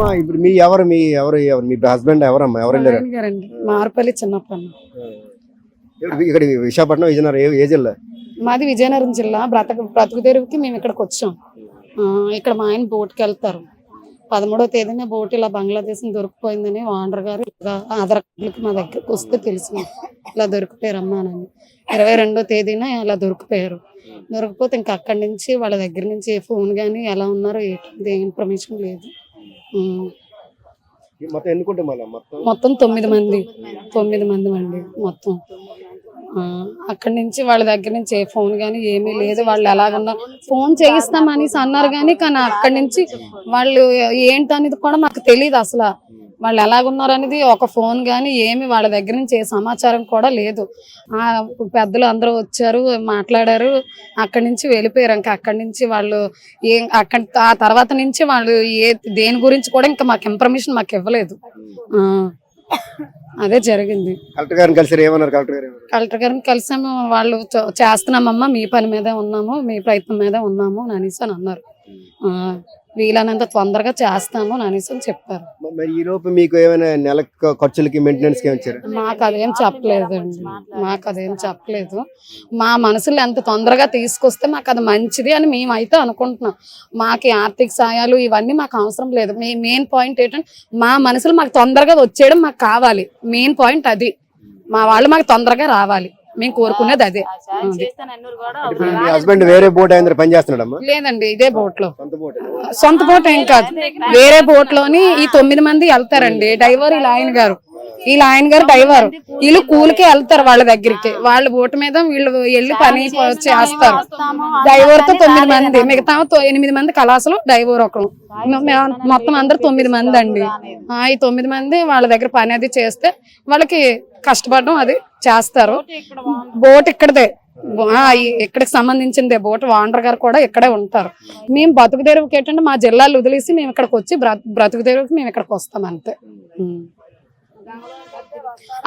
అమ్మా ఇప్పుడు మీ హస్బెండ్ ఎవరమ్మా ఎవరు వెళ్ళారు? మారుపల్లి చిన్నప్పన్న. ఇక్కడ విశాఖపట్నం విజయనగరం ఏ జిల్లా? మాది విజయనగరం జిల్లా. బ్రతుకు తెరువుకి మేము ఇక్కడికి వచ్చాం. ఇక్కడ మా ఆయన బోట్కి వెళ్తారు. 13వ తేదీన బోట్ ఇలా బంగ్లాదేశ్ దొరికిపోయిందని ఓనర్ గారు ఆధార్ కార్డులకి మా దగ్గరకు వస్తే తెలిసింది ఇలా దొరికిపోయారమ్మా అని. 22వ తేదీన ఇలా దొరికిపోయారు. దొరికిపోతే ఇంకా అక్కడి నుంచి వాళ్ళ దగ్గర నుంచి ఏ ఫోన్ కానీ ఎలా ఉన్నారో ఏ ఇన్ఫర్మేషన్ లేదు. మొత్తం 9 మంది అండి మొత్తం. అక్కడి నుంచి వాళ్ళ దగ్గర నుంచి ఏ ఫోన్ కానీ ఏమీ లేదు. వాళ్ళు ఎలాగున్నారు ఫోన్ చేయిస్తామనేసి అన్నారు కానీ అక్కడి నుంచి వాళ్ళు ఏంటనేది కూడా మాకు తెలియదు. అసలు వాళ్ళు ఎలాగున్నారు అనేది ఒక ఫోన్ కానీ ఏమి వాళ్ళ దగ్గర నుంచి ఏ సమాచారం కూడా లేదు. పెద్దలు అందరూ వచ్చారు, మాట్లాడారు, అక్కడి నుంచి వెళ్ళిపోయారు. ఇంకా అక్కడి నుంచి వాళ్ళు ఆ తర్వాత నుంచి వాళ్ళు దేని గురించి కూడా ఇంకా మాకు ఇన్ఫర్మేషన్ మాకు ఇవ్వలేదు. అదే జరిగింది. కలెక్టర్ గారిని కలిసాము. వాళ్ళు చేస్తున్నామమ్మా, మీ పని మీదే ఉన్నాము, మీ ప్రయత్నం మీదే ఉన్నాము అనేసి అని అన్నారు. వీలైనంత తొందరగా చేస్తాము అనేసి అని చెప్పారు. మీకు ఏమైనా నెల ఖర్చులకి మెయింటెనెన్స్ మాకు అదేం చెప్పలేదు. మా మనసులో ఎంత తొందరగా తీసుకొస్తే మాకు అది మంచిది అని మేమైతే అనుకుంటున్నాం. మాకు ఆర్థిక సాయాలు ఇవన్నీ మాకు అవసరం లేదు. మెయిన్ పాయింట్ ఏంటంటే మా మనసులో మాకు తొందరగా వచ్చేయడం మాకు కావాలి. మెయిన్ పాయింట్ అది. మా వాళ్ళు మాకు తొందరగా రావాలి. మేము కోరుకునేది అదే. హస్బెండ్ వేరే బోట్ పని చేస్తున్నాడమ్మా? లేదండి, ఇదే బోట్ లో. సొంత బోట్ ఏం కాదు, వేరే బోట్ లోని ఈ 9 మంది వెళ్తారండి. డ్రైవర్ వీళ్ళ ఆయన గారు డ్రైవర్. వీళ్ళు కూలికి వెళ్తారు వాళ్ళ దగ్గరికి. వాళ్ళ బోట్ మీద వీళ్ళు వెళ్ళి పని చేస్తారు. డ్రైవర్ తో 9 మంది, మిగతా 8 మంది కళాశాలు, డ్రైవర్ ఒకరు, మొత్తం అందరు 9 మంది అండి. ఈ 9 మంది వాళ్ళ దగ్గర పని అది చేస్తే వాళ్ళకి కష్టపడడం అది చేస్తారు. బోట్ ఇక్కడదే, ఇక్కడికి సంబంధించిందే బోట్. ఓనర్ గారు కూడా ఇక్కడే ఉంటారు. మేము బతుకు తెరువుకి ఏంటంటే మా జిల్లాలు వదిలేసి మేము ఇక్కడికి వచ్చి బ్రతుకు తెరువుకి మేము ఇక్కడికి వస్తాం అంతే.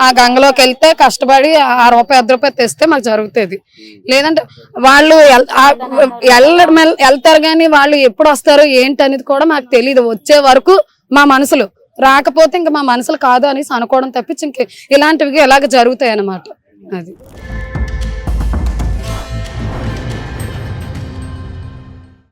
ఆ గంగలోకి వెళ్తే కష్టపడి ₹1 ₹10 తెస్తే మాకు జరుగుతుంది. లేదంటే వాళ్ళు వెళ్తారు కానీ వాళ్ళు ఎప్పుడు వస్తారో ఏంటి అనేది కూడా మాకు తెలియదు. వచ్చే వరకు మా మనసులు, రాకపోతే ఇంకా మా మనసులు కాదు అనేసి అనుకోవడం తప్పించి ఇంక ఇలాంటివి ఎలాగ జరుగుతాయి అన్నమాట. అది